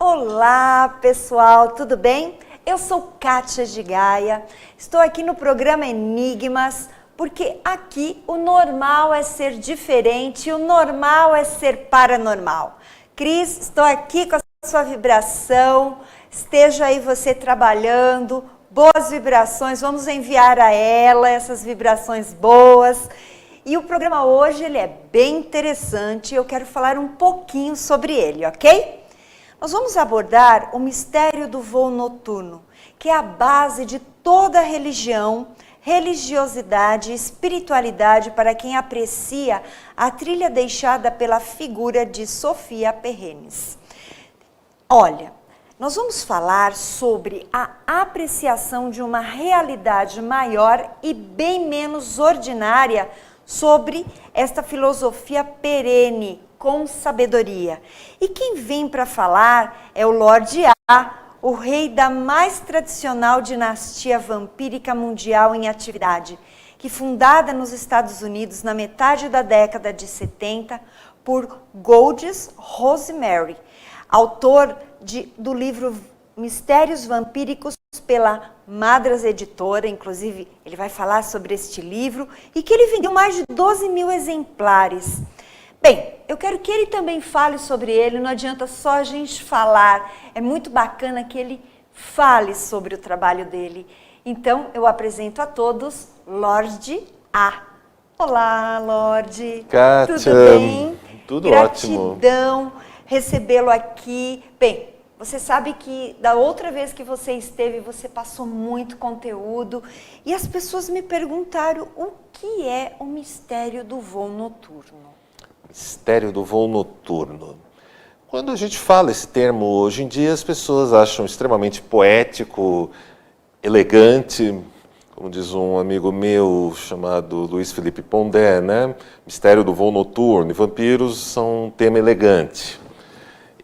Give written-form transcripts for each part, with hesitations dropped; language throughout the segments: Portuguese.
Olá, pessoal, tudo bem? Eu sou Kátia de Gaia, estou aqui no programa Enigmas, porque aqui o normal é ser diferente, o normal é ser paranormal. Cris, estou aqui com a sua vibração, esteja aí você trabalhando, boas vibrações, vamos enviar a ela essas vibrações boas. E o programa hoje ele é bem interessante, eu quero falar um pouquinho sobre ele, ok? Nós vamos abordar o mistério do voo noturno, que é a base de toda religião, religiosidade e espiritualidade para quem aprecia a trilha deixada pela figura de Sofia Perrenes. Olha, nós vamos falar sobre a apreciação de uma realidade maior e bem menos ordinária sobre esta filosofia perene, com sabedoria. E quem vem para falar é o Lorde A, o rei da mais tradicional dinastia vampírica mundial em atividade, que fundada nos Estados Unidos na metade da década de 70 por Goldie Rosemary, autor do livro Mistérios Vampíricos pela Madras Editora, inclusive ele vai falar sobre este livro, e que ele vendeu mais de 12 mil exemplares. Bem, eu quero que ele também fale sobre ele, não adianta só a gente falar, é muito bacana que ele fale sobre o trabalho dele. Então, eu apresento a todos Lorde A. Olá, Lorde. Kátia, tudo bem? Tudo Gratidão ótimo. Gratidão recebê-lo aqui. Bem, você sabe que da outra vez que você esteve, você passou muito conteúdo e as pessoas me perguntaram o que é o mistério do voo noturno. Mistério do voo noturno. Quando a gente fala esse termo hoje em dia, as pessoas acham extremamente poético, elegante, como diz um amigo meu chamado Luiz Felipe Pondé, né? Mistério do voo noturno e vampiros são um tema elegante.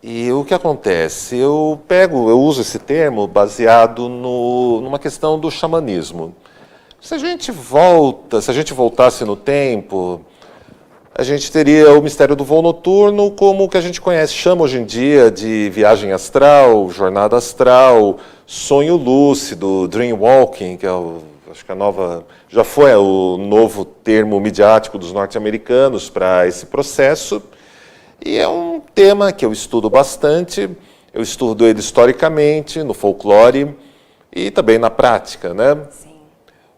E o que acontece? Eu uso esse termo baseado numa questão do xamanismo. Se a gente voltasse no tempo, a gente teria o mistério do voo noturno como o que a gente chama hoje em dia de viagem astral, jornada astral, sonho lúcido, dreamwalking, que é já foi o novo termo midiático dos norte-americanos para esse processo. E é um tema que eu estudo bastante, eu estudo ele historicamente, no folclore e também na prática, né? Sim.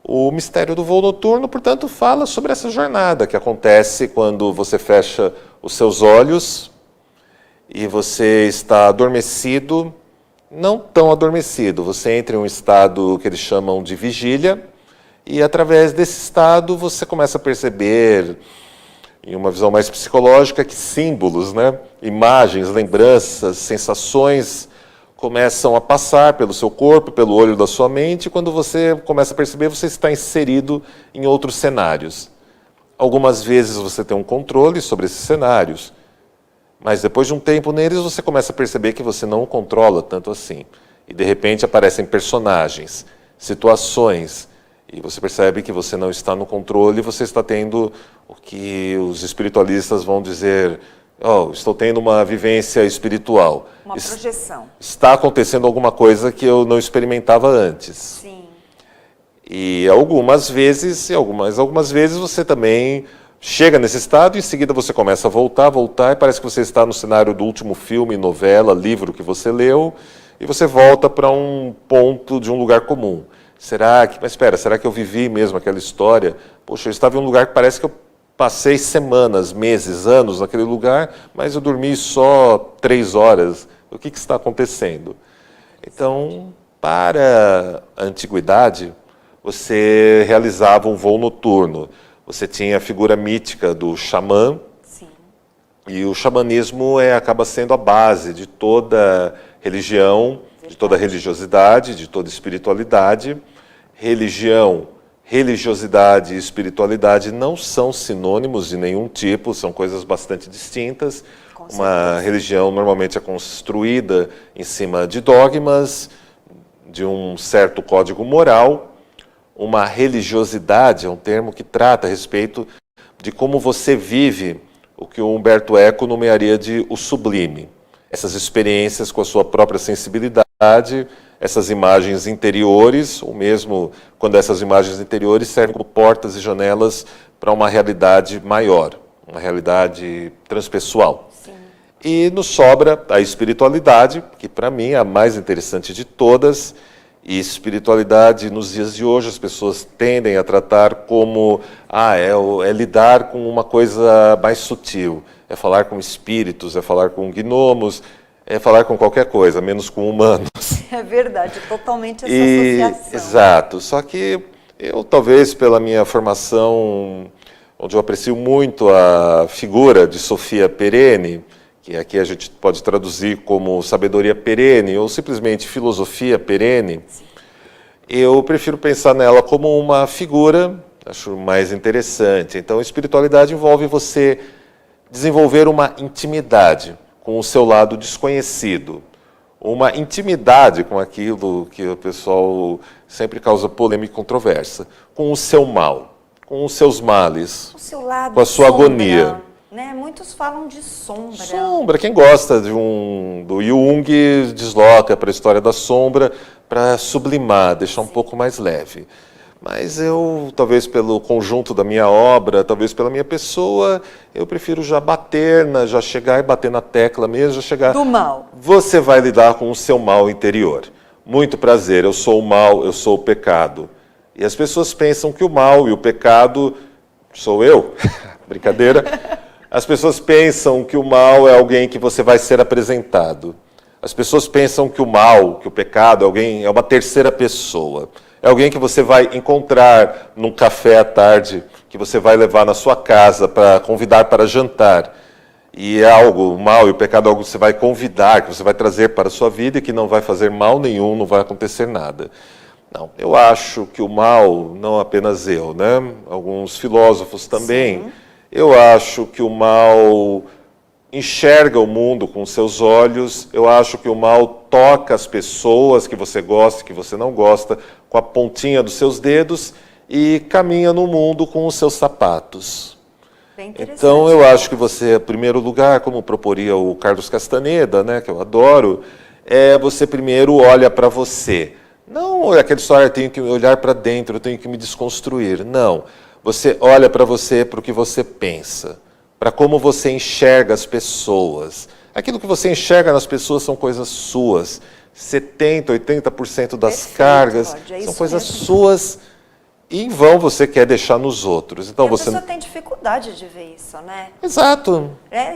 O mistério do voo noturno, portanto, fala sobre essa jornada que acontece quando você fecha os seus olhos e você está adormecido, não tão adormecido, você entra em um estado que eles chamam de vigília e através desse estado você começa a perceber, em uma visão mais psicológica, que símbolos, né? Imagens, lembranças, sensações começam a passar pelo seu corpo, pelo olho da sua mente, e quando você começa a perceber, você está inserido em outros cenários. Algumas vezes você tem um controle sobre esses cenários, mas depois de um tempo neles, você começa a perceber que você não o controla tanto assim. E de repente aparecem personagens, situações, e você percebe que você não está no controle, você está tendo o que os espiritualistas vão dizer: estou tendo uma vivência espiritual. Uma projeção. Está acontecendo alguma coisa que eu não experimentava antes. Sim. E algumas vezes você também chega nesse estado e em seguida você começa a voltar, e parece que você está no cenário do último filme, novela, livro que você leu, e você volta para um ponto de um lugar comum. Será que eu vivi mesmo aquela história? Poxa, eu estava em um lugar que parece que eu passei semanas, meses, anos naquele lugar, mas eu dormi só 3 horas. O que está acontecendo? Então, para a antiguidade, você realizava um voo noturno. Você tinha a figura mítica do xamã. Sim. E o xamanismo acaba sendo a base de toda religião, de toda religiosidade, de toda espiritualidade. Religião, religiosidade e espiritualidade não são sinônimos de nenhum tipo, são coisas bastante distintas. Uma religião normalmente é construída em cima de dogmas, de um certo código moral. Uma religiosidade é um termo que trata a respeito de como você vive o que o Humberto Eco nomearia de o sublime. essas experiências com a sua própria sensibilidade, essas imagens interiores, ou mesmo quando essas imagens interiores servem como portas e janelas para uma realidade maior, uma realidade transpessoal. Sim. E nos sobra a espiritualidade, que para mim é a mais interessante de todas. E espiritualidade, nos dias de hoje, as pessoas tendem a tratar como é lidar com uma coisa mais sutil, é falar com espíritos, é falar com gnomos, é falar com qualquer coisa, menos com humanos. É verdade, totalmente essa associação. Exato, só que eu, talvez pela minha formação, onde eu aprecio muito a figura de Sofia Perene, que aqui a gente pode traduzir como sabedoria perene ou simplesmente filosofia perene, eu prefiro pensar nela como uma figura, acho mais interessante. Então, espiritualidade envolve você desenvolver uma intimidade com o seu lado desconhecido, uma intimidade com aquilo que o pessoal sempre causa polêmica e controvérsia, com o seu mal, com os seus males, o seu lado com a sua sombra, agonia. Né? Muitos falam de sombra. Sombra, quem gosta do Jung desloca para a história da sombra para sublimar, deixar um pouco mais leve. Mas eu, talvez pelo conjunto da minha obra, talvez pela minha pessoa, eu prefiro já chegar e bater na tecla mesmo, já chegar... Do mal. Você vai lidar com o seu mal interior. Muito prazer, eu sou o mal, eu sou o pecado. E as pessoas pensam que o mal e o pecado sou eu. Brincadeira. As pessoas pensam que o mal é alguém que você vai ser apresentado. As pessoas pensam que o mal, que o pecado é uma terceira pessoa. É alguém que você vai encontrar num café à tarde, que você vai levar na sua casa para convidar para jantar. E é algo, o mal e o pecado é algo que você vai convidar, que você vai trazer para a sua vida e que não vai fazer mal nenhum, não vai acontecer nada. Não, eu acho que o mal, não apenas eu, né? Alguns filósofos também... Sim. Eu acho que o mal enxerga o mundo com seus olhos, eu acho que o mal toca as pessoas que você gosta, que você não gosta, com a pontinha dos seus dedos e caminha no mundo com os seus sapatos. Bem interessante. Então eu acho que você, em primeiro lugar, como proporia o Carlos Castaneda, né, que eu adoro, você primeiro olha para você. Não aquela história, eu tenho que olhar para dentro, eu tenho que me desconstruir. Não. Você olha para você, para o que você pensa, para como você enxerga as pessoas. Aquilo que você enxerga nas pessoas são coisas suas. 70%, 80% das Perfeito, cargas Cláudia, são isso coisas mesmo. suas e em vão você quer deixar nos outros. Então E a você pessoa tem dificuldade de ver isso, né? Exato.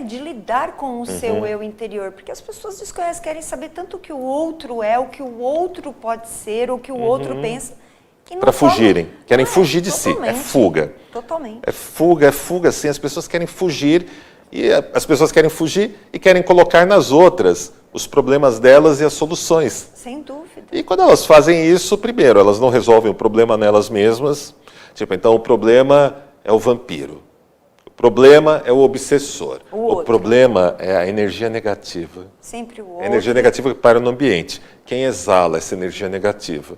De lidar com o seu eu interior, porque as pessoas desconhecem, querem saber tanto o que o outro é, o que o outro pode ser, o que o outro pensa. Para fugirem. Querem fugir de si. É Totalmente. fuga. Totalmente. É fuga, sim. As pessoas querem fugir e as pessoas querem fugir e querem colocar nas outras os problemas delas e as soluções. Sem dúvida. E quando elas fazem isso, primeiro, elas não resolvem o problema nelas mesmas. Então o problema é o vampiro. O problema é o obsessor. O problema é a energia negativa. Sempre o outro. A energia negativa que para no ambiente. Quem exala essa energia negativa?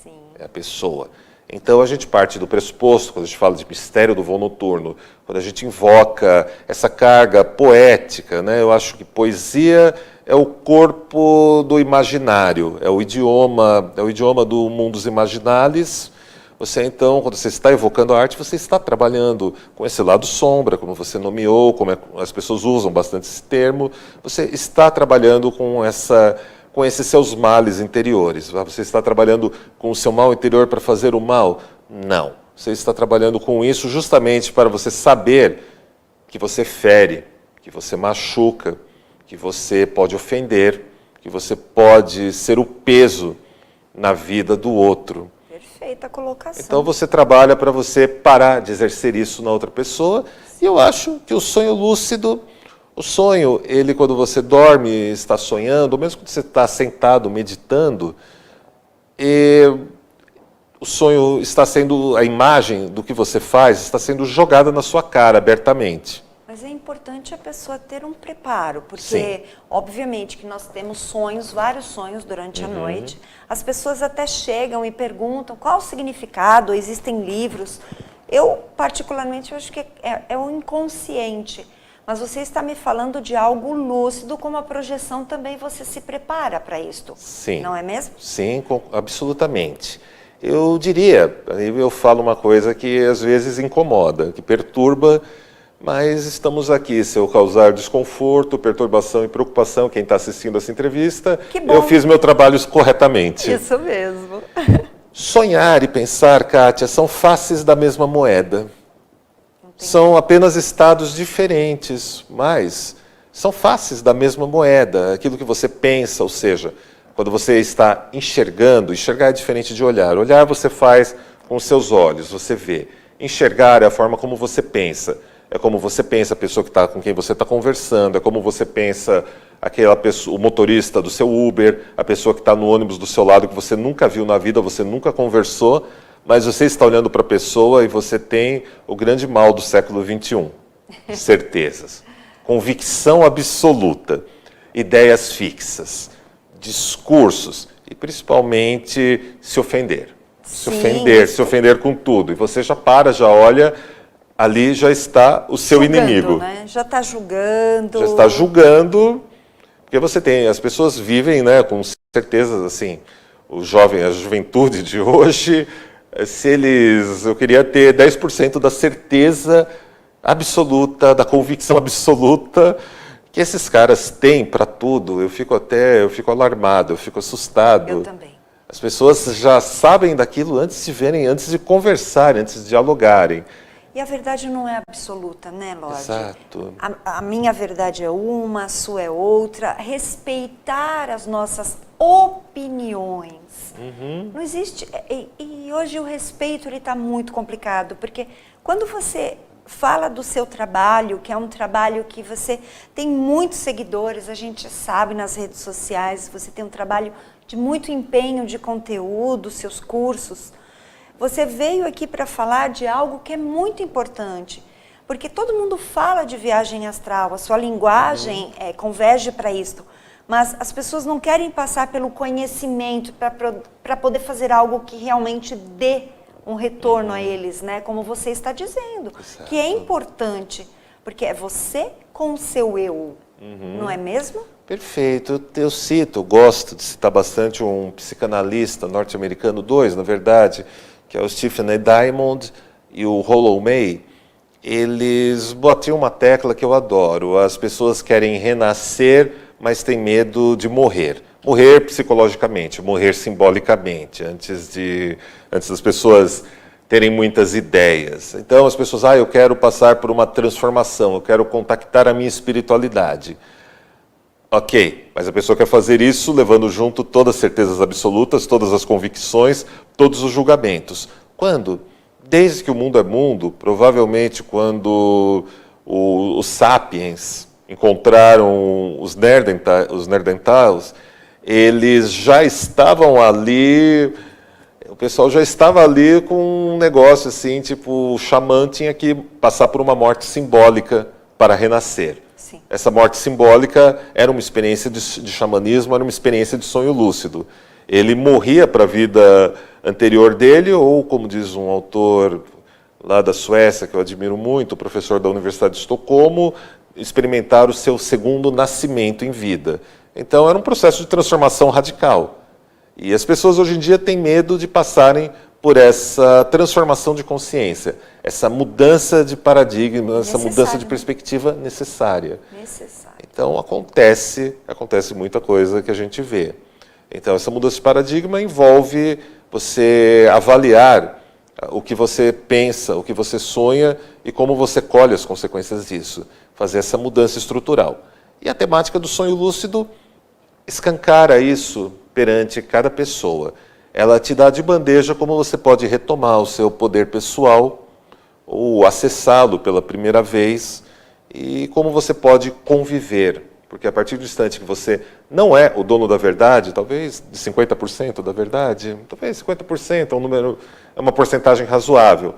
Sim. É a pessoa. Então a gente parte do pressuposto, quando a gente fala de mistério do voo noturno, quando a gente invoca essa carga poética, né? Eu acho que poesia é o corpo do imaginário, é o idioma do mundus imaginalis. Você então, quando você está evocando a arte, você está trabalhando com esse lado sombra, como você nomeou, como as pessoas usam bastante esse termo, você está trabalhando com esses seus males interiores. Você está trabalhando com o seu mal interior para fazer o mal? Não. Você está trabalhando com isso justamente para você saber que você fere, que você machuca, que você pode ofender, que você pode ser o peso na vida do outro. Perfeita colocação. Então você trabalha para você parar de exercer isso na outra pessoa. E eu acho que o sonho lúcido... O sonho, ele quando você dorme, está sonhando, ou mesmo quando você está sentado, meditando, o sonho está sendo, a imagem do que você faz, está sendo jogada na sua cara, abertamente. Mas é importante a pessoa ter um preparo, porque, Sim. obviamente, que nós temos sonhos, vários sonhos durante a noite. As pessoas até chegam e perguntam qual o significado, existem livros. Eu, particularmente, acho que é o inconsciente. Mas você está me falando de algo lúcido, como a projeção também você se prepara para isto. Sim. Não é mesmo? Sim, absolutamente. Eu diria, eu falo uma coisa que às vezes incomoda, que perturba, mas estamos aqui. Se eu causar desconforto, perturbação e preocupação, quem está assistindo essa entrevista, Que bom. eu fiz meu trabalho corretamente. Isso mesmo. Sonhar e pensar, Kátia, são faces da mesma moeda. São apenas estados diferentes, mas são faces da mesma moeda. Aquilo que você pensa, ou seja, quando você está enxergando, enxergar é diferente de olhar. Olhar você faz com os seus olhos, você vê. Enxergar é a forma como você pensa. É como você pensa a pessoa com quem você está conversando, é como você pensa aquela pessoa, o motorista do seu Uber, a pessoa que está no ônibus do seu lado, que você nunca viu na vida, você nunca conversou, mas você está olhando para a pessoa e você tem o grande mal do século XXI. Certezas. Convicção absoluta. Ideias fixas. Discursos. E principalmente se ofender. Se ofender com tudo. E você já olha, ali já está o seu inimigo. Né? Já está julgando. Já está julgando, porque você tem, as pessoas vivem, né, com certezas assim, a juventude de hoje, eu queria ter 10% da certeza absoluta, da convicção absoluta que esses caras têm para tudo. Eu fico alarmado, eu fico assustado. Eu também. As pessoas já sabem daquilo antes de conversarem, antes de dialogarem. E a verdade não é absoluta, né, Lorde? Exato. A minha verdade é uma, a sua é outra. Respeitar as nossas opiniões. Não existe... E hoje o respeito está muito complicado, porque quando você fala do seu trabalho, que é um trabalho que você tem muitos seguidores, a gente sabe nas redes sociais, você tem um trabalho de muito empenho de conteúdo, seus cursos. Você veio aqui para falar de algo que é muito importante, porque todo mundo fala de viagem astral, a sua linguagem converge para isto, mas as pessoas não querem passar pelo conhecimento para poder fazer algo que realmente dê um retorno a eles, né? Como você está dizendo, Exato. Que é importante, porque é você com o seu eu, não é mesmo? Perfeito. Eu gosto de citar bastante um psicanalista norte-americano, dois, na verdade, que é o Stephen A. Diamond e o Rollo May. Eles batiam uma tecla que eu adoro. As pessoas querem renascer, mas têm medo de morrer. Morrer psicologicamente, morrer simbolicamente, antes das pessoas terem muitas ideias. Então as pessoas, eu quero passar por uma transformação, eu quero contactar a minha espiritualidade. Ok, mas a pessoa quer fazer isso levando junto todas as certezas absolutas, todas as convicções, todos os julgamentos. Quando? Desde que o mundo é mundo, provavelmente quando os sapiens encontraram os Neandertais, eles já estavam ali, o pessoal já estava ali com um negócio assim, tipo, o xamã tinha que passar por uma morte simbólica para renascer. Sim. Essa morte simbólica era uma experiência de xamanismo, era uma experiência de sonho lúcido. Ele morria para a vida anterior dele, ou, como diz um autor lá da Suécia, que eu admiro muito, professor da Universidade de Estocolmo, experimentar o seu segundo nascimento em vida. Então, era um processo de transformação radical. E as pessoas hoje em dia têm medo de passarem por essa transformação de consciência, essa mudança de paradigma, essa mudança de perspectiva necessária. Então, acontece muita coisa que a gente vê. Então, essa mudança de paradigma envolve você avaliar o que você pensa, o que você sonha e como você colhe as consequências disso. Fazer essa mudança estrutural. E a temática do sonho lúcido escancara isso perante cada pessoa. Ela te dá de bandeja como você pode retomar o seu poder pessoal ou acessá-lo pela primeira vez e como você pode conviver. Porque a partir do instante que você não é o dono da verdade, talvez de 50% da verdade, talvez 50% é uma porcentagem razoável.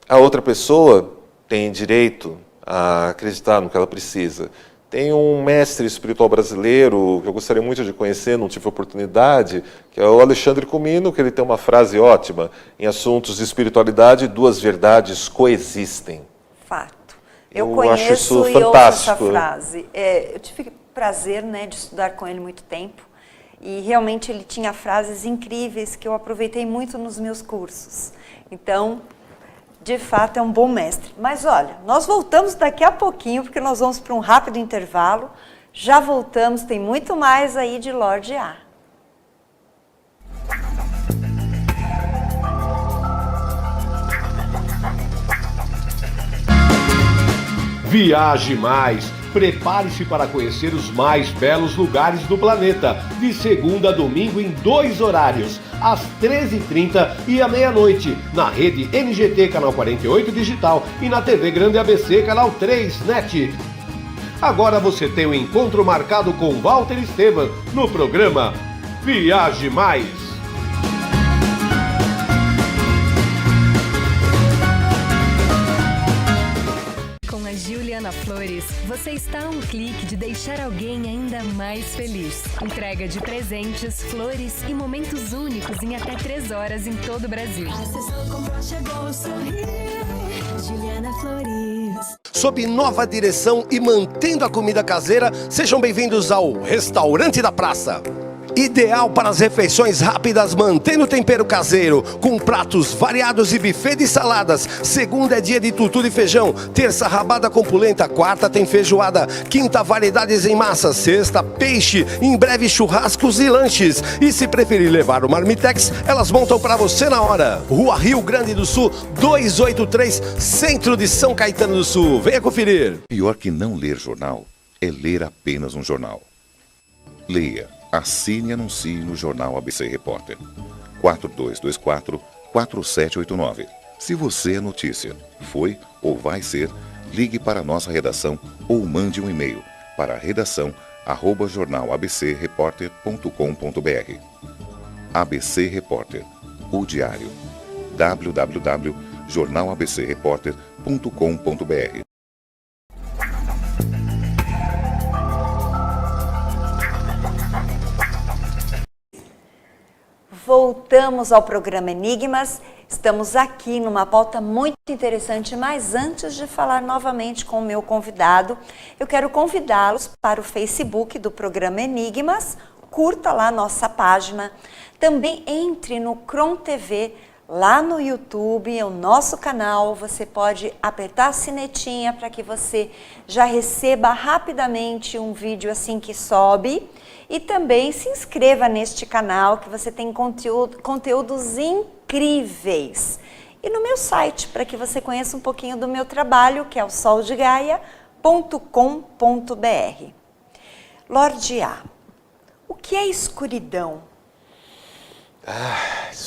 A outra pessoa tem direito a acreditar no que ela precisa. Tem um mestre espiritual brasileiro que eu gostaria muito de conhecer, não tive oportunidade, que é o Alexandre Comino, que ele tem uma frase ótima: em assuntos de espiritualidade, duas verdades coexistem. Fato. Eu acho isso conheço e ouço essa fantástico. frase. Eu tive prazer, né, de estudar com ele muito tempo e realmente ele tinha frases incríveis que eu aproveitei muito nos meus cursos. Então, de fato, é um bom mestre. Mas olha, nós voltamos daqui a pouquinho porque nós vamos para um rápido intervalo. Já voltamos, tem muito mais aí de Lorde A. Viaje mais! Prepare-se para conhecer os mais belos lugares do planeta, de segunda a domingo em 2 horários, às 13h30 e à meia-noite, na rede NGT Canal 48 Digital e na TV Grande ABC Canal 3 NET. Agora você tem um encontro marcado com Walter Esteban no programa Viaje Mais! Juliana Flores, você está a um clique de deixar alguém ainda mais feliz. Entrega de presentes, flores e momentos únicos em até 3 horas em todo o Brasil. Juliana Flores. Sob nova direção e mantendo a comida caseira, sejam bem-vindos ao Restaurante da Praça. Ideal para as refeições rápidas, mantendo o tempero caseiro, com pratos variados e buffet de saladas. Segunda é dia de tutu e feijão, terça rabada com polenta, quarta tem feijoada, quinta variedades em massa, sexta peixe, em breve churrascos e lanches. E se preferir levar o Marmitex, elas montam para você na hora. Rua Rio Grande do Sul, 283, centro de São Caetano do Sul. Venha conferir. Pior que não ler jornal é ler apenas um jornal. Leia. Assine e anuncie no Jornal ABC Repórter. 4224-4789. Se você é notícia, foi ou vai ser, ligue para a nossa redação ou mande um e-mail para redação@jornalabcreporter.com.br. ABC Repórter, o diário. www.jornalabcreporter.com.br. Voltamos ao programa Enigmas. Estamos aqui numa pauta muito interessante, mas antes de falar novamente com o meu convidado, eu quero convidá-los para o Facebook do programa Enigmas. Curta lá a nossa página. Também entre no Cron TV, lá no YouTube, é o nosso canal. Você pode apertar a sinetinha para que você já receba rapidamente um vídeo assim que sobe. E também se inscreva neste canal que você tem conteúdos incríveis. E no meu site, para que você conheça um pouquinho do meu trabalho, que é o soldegaia.com.br. Lorde A, o que é escuridão?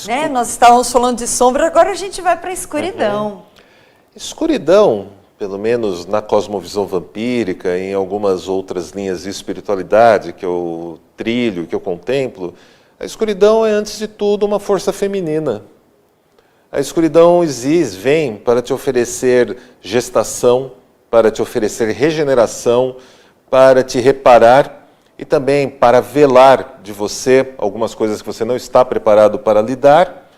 Né? Nós estávamos falando de sombra, agora a gente vai para a escuridão. Escuridão, pelo menos na cosmovisão vampírica, em algumas outras linhas de espiritualidade que eu trilho, que eu contemplo, a escuridão é, antes de tudo, uma força feminina. A escuridão vem para te oferecer gestação, para te oferecer regeneração, para te reparar e também para velar de você algumas coisas que você não está preparado para lidar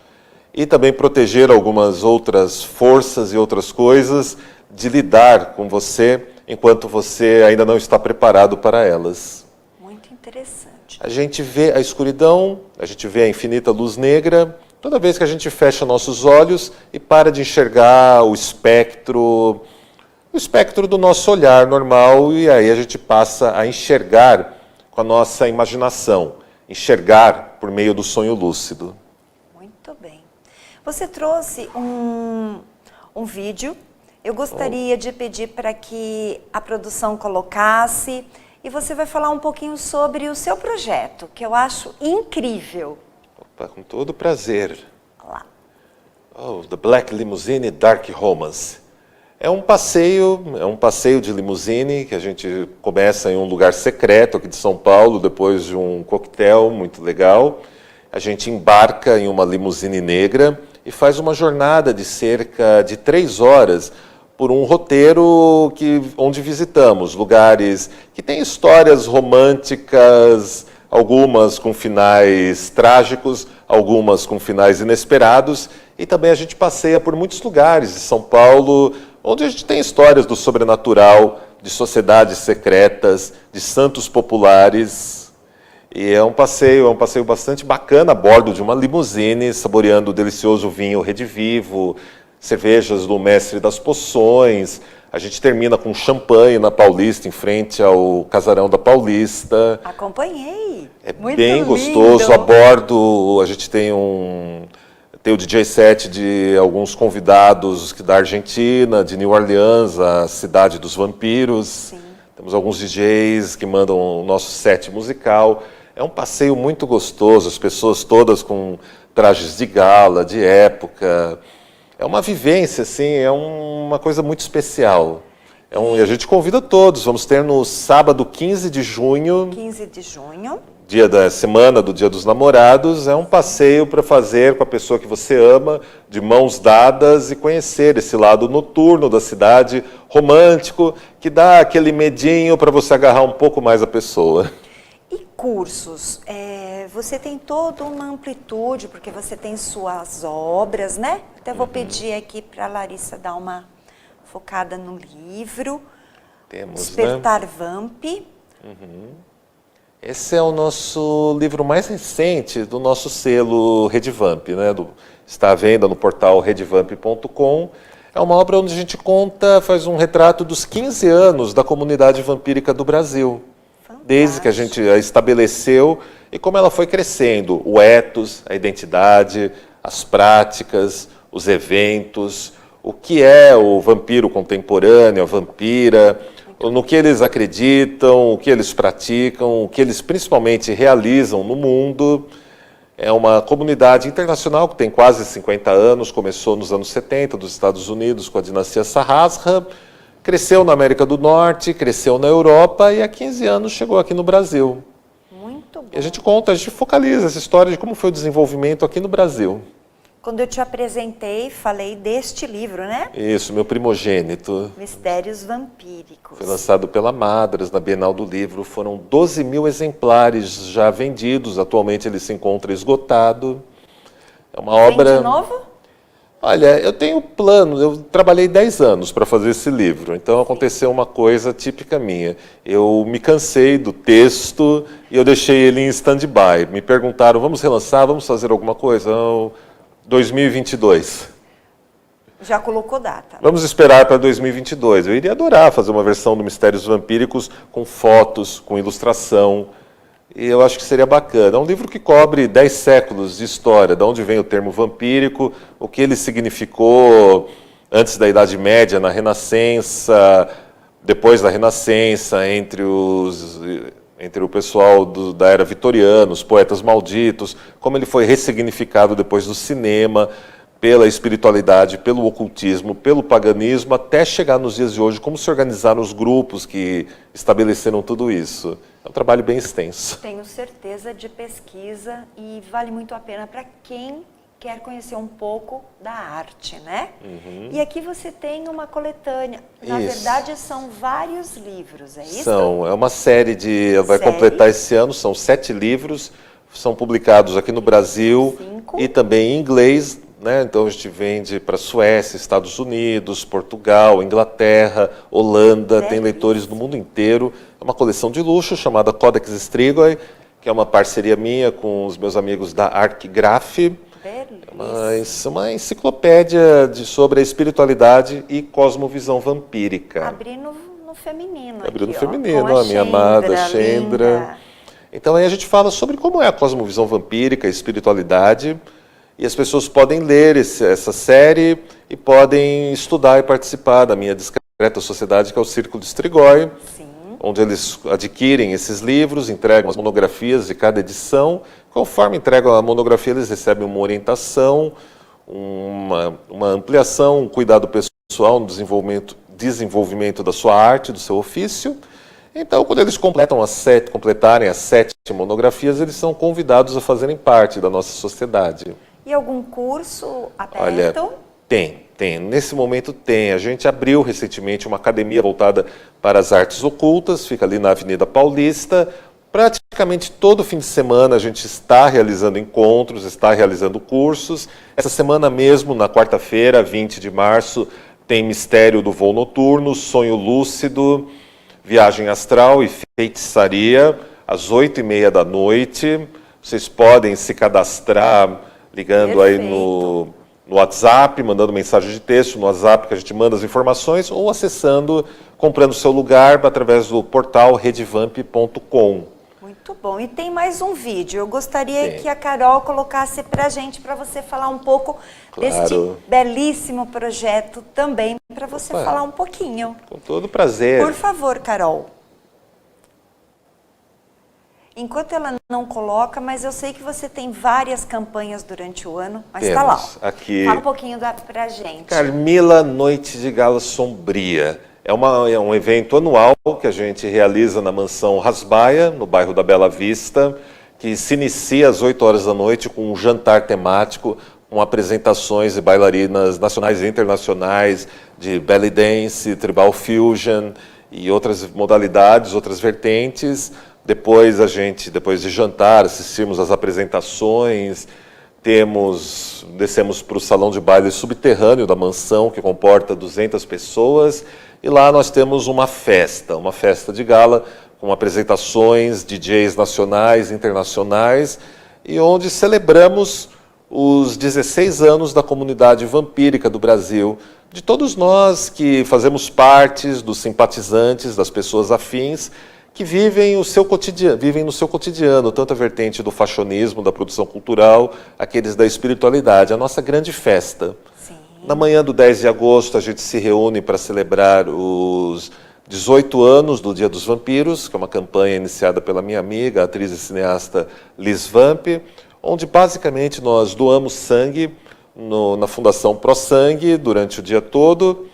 e também proteger algumas outras forças e outras coisas de lidar com você enquanto você ainda não está preparado para elas. Muito interessante. A gente vê a escuridão, a gente vê a infinita luz negra, toda vez que a gente fecha nossos olhos e para de enxergar o espectro do nosso olhar normal, e aí a gente passa a enxergar com a nossa imaginação, enxergar por meio do sonho lúcido. Muito bem. Você trouxe um vídeo. Eu gostaria de pedir para que a produção colocasse e você vai falar um pouquinho sobre o seu projeto, que eu acho incrível. Opa, com todo prazer. Olha lá. Oh, The Black Limousine Dark Romance. É um passeio de limusine que a gente começa em um lugar secreto aqui de São Paulo, depois de um coquetel muito legal. A gente embarca em uma limusine negra e faz uma jornada de cerca de 3 horas por um roteiro onde visitamos lugares que têm histórias românticas, algumas com finais trágicos, algumas com finais inesperados, e também a gente passeia por muitos lugares de São Paulo onde a gente tem histórias do sobrenatural, de sociedades secretas, de santos populares. E é um passeio bastante bacana a bordo de uma limusine, saboreando o delicioso vinho Redivivo, cervejas do Mestre das Poções. A gente termina com champanhe na Paulista, em frente ao Casarão da Paulista. Acompanhei. É Muito bem lindo. gostoso. A bordo a gente tem o DJ set de alguns convidados da Argentina, de New Orleans, a cidade dos vampiros. Sim. Temos alguns DJs que mandam o nosso set musical. É um passeio muito gostoso, as pessoas todas com trajes de gala, de época. É uma vivência, assim, é uma coisa muito especial. E a gente convida todos. Vamos ter no sábado 15 de junho, 15 de junho. dia da semana do Dia dos Namorados. É um passeio para fazer com a pessoa que você ama, de mãos dadas, e conhecer esse lado noturno da cidade, romântico, que dá aquele medinho para você agarrar um pouco mais a pessoa. E cursos? Você tem toda uma amplitude, porque você tem suas obras, né? Até vou pedir aqui para a Larissa dar uma focada no livro. Temos, Despertar né? Vamp. Esse é o nosso livro mais recente do nosso selo Redvamp, né? Está à venda no portal redvamp.com. É uma obra onde a gente faz um retrato dos 15 anos da comunidade vampírica do Brasil. Desde que a gente a estabeleceu e como ela foi crescendo, o ethos, a identidade, as práticas, os eventos, o que é o vampiro contemporâneo, a vampira, no que eles acreditam, o que eles praticam, o que eles principalmente realizam no mundo. É uma comunidade internacional que tem quase 50 anos, começou nos anos 70, dos Estados Unidos, com a dinastia Sarrasra. Cresceu na América do Norte, cresceu na Europa e há 15 anos chegou aqui no Brasil. Muito bom. E a gente focaliza essa história de como foi o desenvolvimento aqui no Brasil. Quando eu te apresentei, falei deste livro, né? Isso, meu primogênito. Mistérios Vampíricos. Foi lançado pela Madras na Bienal do Livro. Foram 12 mil exemplares já vendidos. Atualmente ele se encontra esgotado. É uma obra... Vem de novo? Olha, eu tenho plano, eu trabalhei 10 anos para fazer esse livro, então aconteceu uma coisa típica minha. Eu me cansei do texto e eu deixei ele em stand-by. Me perguntaram, vamos relançar, vamos fazer alguma coisa? Não, 2022. Já colocou data. Vamos esperar para 2022. Eu iria adorar fazer uma versão do Mistérios Vampíricos com fotos, com ilustração. E eu acho que seria bacana. É um livro que cobre 10 séculos de história, de onde vem o termo vampírico, o que ele significou antes da Idade Média, na Renascença, depois da Renascença, entre o pessoal da era vitoriana, os poetas malditos, como ele foi ressignificado depois do cinema, pela espiritualidade, pelo ocultismo, pelo paganismo, até chegar nos dias de hoje, como se organizaram os grupos que estabeleceram tudo isso. É um trabalho bem extenso. Tenho certeza de pesquisa e vale muito a pena para quem quer conhecer um pouco da arte, né? E aqui você tem uma coletânea. Na verdade, são vários livros, é isso? É uma série vai completar esse ano, são 7 livros, são publicados aqui no Brasil 5. E também em inglês, né? Então a gente vende para Suécia, Estados Unidos, Portugal, Inglaterra, Holanda, tem leitores do mundo inteiro. É uma coleção de luxo chamada Codex Strigoi, que é uma parceria minha com os meus amigos da Arquigraph. É uma enciclopédia sobre a espiritualidade e cosmovisão vampírica. Abri no feminino. Abri no aqui, feminino, ó, a minha amada Chendra. Linda. Então aí a gente fala sobre como é a cosmovisão vampírica, a espiritualidade, e as pessoas podem ler essa série e podem estudar e participar da minha discreta sociedade, que é o Círculo de Strigoi, onde eles adquirem esses livros, entregam as monografias de cada edição. Conforme entregam a monografia, eles recebem uma orientação, uma ampliação, um cuidado pessoal no desenvolvimento da sua arte, do seu ofício. Então, quando eles completarem as 7 monografias, eles são convidados a fazerem parte da nossa sociedade. E algum curso aberto? Olha, tem. Nesse momento tem. A gente abriu recentemente uma academia voltada para as artes ocultas, fica ali na Avenida Paulista. Praticamente todo fim de semana a gente está realizando encontros, está realizando cursos. Essa semana mesmo, na quarta-feira, 20 de março, tem Mistério do Voo Noturno, Sonho Lúcido, Viagem Astral e Feitiçaria, às 8h30 da noite. Vocês podem se cadastrar ligando aí no WhatsApp, mandando mensagem de texto no WhatsApp que a gente manda as informações, ou acessando, comprando seu lugar através do portal redevamp.com. Muito bom. E tem mais um vídeo. Eu gostaria que a Carol colocasse pra gente, para você falar um pouco deste belíssimo projeto também, para você falar um pouquinho. Com todo prazer. Por favor, Carol. Enquanto ela não coloca, mas eu sei que você tem várias campanhas durante o ano, mas está lá. Aqui. Fala um pouquinho pra gente. Carmila Noite de Gala Sombria. É um evento anual que a gente realiza na mansão Rasbaia, no bairro da Bela Vista, que se inicia às 8 horas da noite com um jantar temático, com apresentações de bailarinas nacionais e internacionais, de belly dance, tribal fusion e outras modalidades, outras vertentes. Depois de jantar, assistimos às apresentações, descemos para o salão de baile subterrâneo da mansão, que comporta 200 pessoas, e lá nós temos uma festa de gala, com apresentações, DJs nacionais e internacionais, e onde celebramos os 16 anos da comunidade vampírica do Brasil, de todos nós que fazemos parte, dos simpatizantes, das pessoas afins, que vivem no seu cotidiano, tanto a vertente do fashionismo, da produção cultural, aqueles da espiritualidade, a nossa grande festa. Sim. Na manhã do 10 de agosto, a gente se reúne para celebrar os 18 anos do Dia dos Vampiros, que é uma campanha iniciada pela minha amiga, a atriz e cineasta Liz Vamp, onde basicamente nós doamos sangue na Fundação Pro Sangue durante o dia todo.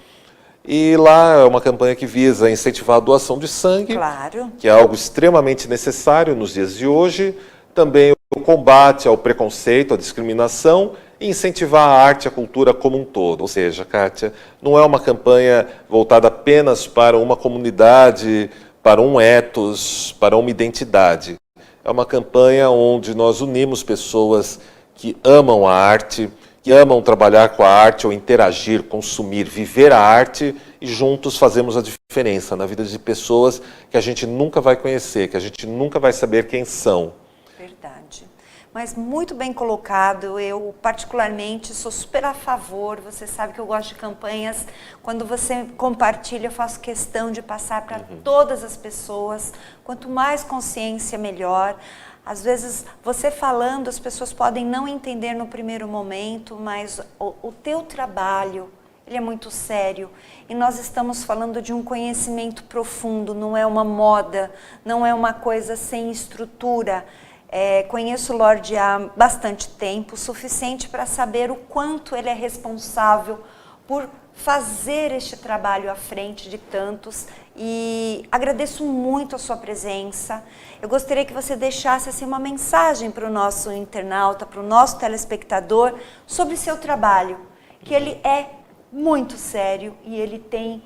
E lá é uma campanha que visa incentivar a doação de sangue, claro, que é algo extremamente necessário nos dias de hoje. Também o combate ao preconceito, à discriminação e incentivar a arte e a cultura como um todo. Ou seja, Kátia, não é uma campanha voltada apenas para uma comunidade, para um ethos, para uma identidade. É uma campanha onde nós unimos pessoas que amam a arte, que amam trabalhar com a arte ou interagir, consumir, viver a arte, e juntos fazemos a diferença na vida de pessoas que a gente nunca vai conhecer, que a gente nunca vai saber quem são. Verdade. Mas muito bem colocado, eu particularmente sou super a favor, você sabe que eu gosto de campanhas, quando você compartilha eu faço questão de passar para todas as pessoas, quanto mais consciência melhor. Às vezes, você falando, as pessoas podem não entender no primeiro momento, mas o teu trabalho, ele é muito sério. E nós estamos falando de um conhecimento profundo, não é uma moda, não é uma coisa sem estrutura. Conheço o Lorde há bastante tempo, suficiente para saber o quanto ele é responsável por fazer este trabalho à frente de tantos, e agradeço muito a sua presença. Eu gostaria que você deixasse assim, uma mensagem para o nosso internauta, para o nosso telespectador, sobre seu trabalho, que ele é muito sério e ele tem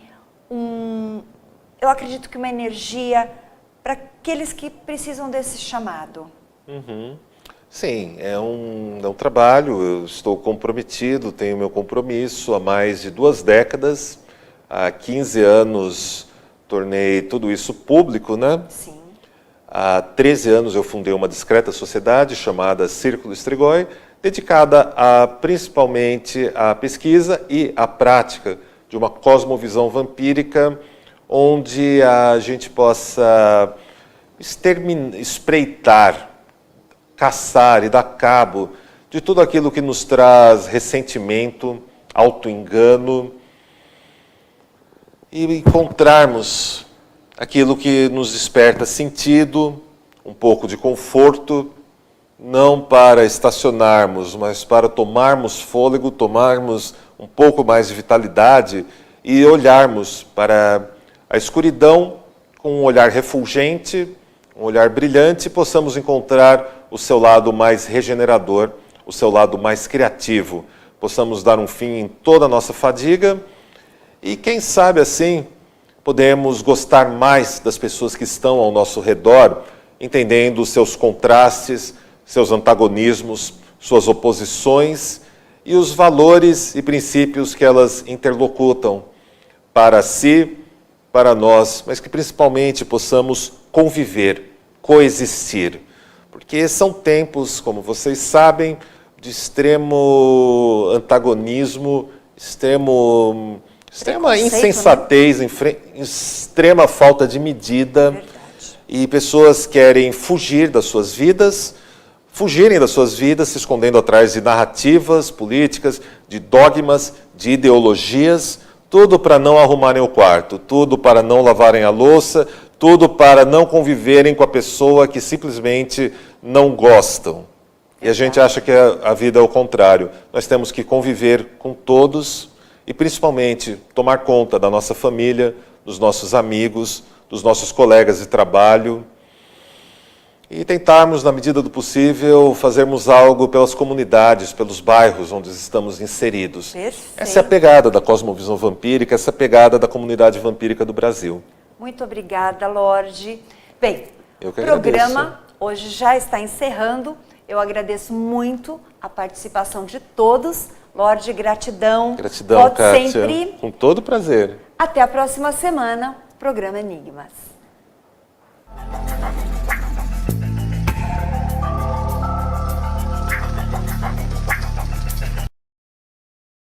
eu acredito que uma energia para aqueles que precisam desse chamado. Sim, é um trabalho, eu estou comprometido, tenho meu compromisso há mais de 2 décadas, há 15 anos tornei tudo isso público, né? Sim. Há 13 anos eu fundei uma discreta sociedade chamada Círculo Strigoi, dedicada principalmente à pesquisa e à prática de uma cosmovisão vampírica, onde a gente possa espreitar, caçar e dar cabo de tudo aquilo que nos traz ressentimento, auto-engano, e encontrarmos aquilo que nos desperta sentido, um pouco de conforto, não para estacionarmos, mas para tomarmos fôlego, tomarmos um pouco mais de vitalidade e olharmos para a escuridão com um olhar refulgente, um olhar brilhante, e possamos encontrar o seu lado mais regenerador, o seu lado mais criativo, possamos dar um fim em toda a nossa fadiga e, quem sabe assim, podemos gostar mais das pessoas que estão ao nosso redor, entendendo os seus contrastes, seus antagonismos, suas oposições, e os valores e princípios que elas interlocutam para si, para nós, mas que principalmente possamos conviver, coexistir. Porque são tempos, como vocês sabem, de extremo antagonismo, extrema insensatez, né? Extrema falta de medida. Verdade. E pessoas querem fugirem das suas vidas, se escondendo atrás de narrativas políticas, de dogmas, de ideologias, tudo para não arrumarem o quarto, tudo para não lavarem a louça, tudo para não conviverem com a pessoa que simplesmente não gostam. E a gente acha que a vida é o contrário. Nós temos que conviver com todos e, principalmente, tomar conta da nossa família, dos nossos amigos, dos nossos colegas de trabalho e tentarmos, na medida do possível, fazermos algo pelas comunidades, pelos bairros onde estamos inseridos. Perfeito. Essa é a pegada da Cosmovisão Vampírica, essa é a pegada da comunidade vampírica do Brasil. Muito obrigada, Lorde. Bem, o programa hoje já está encerrando. Eu agradeço muito a participação de todos. Lorde, gratidão. Gratidão, Kátia. Sempre. Com todo prazer. Até a próxima semana, programa Enigmas.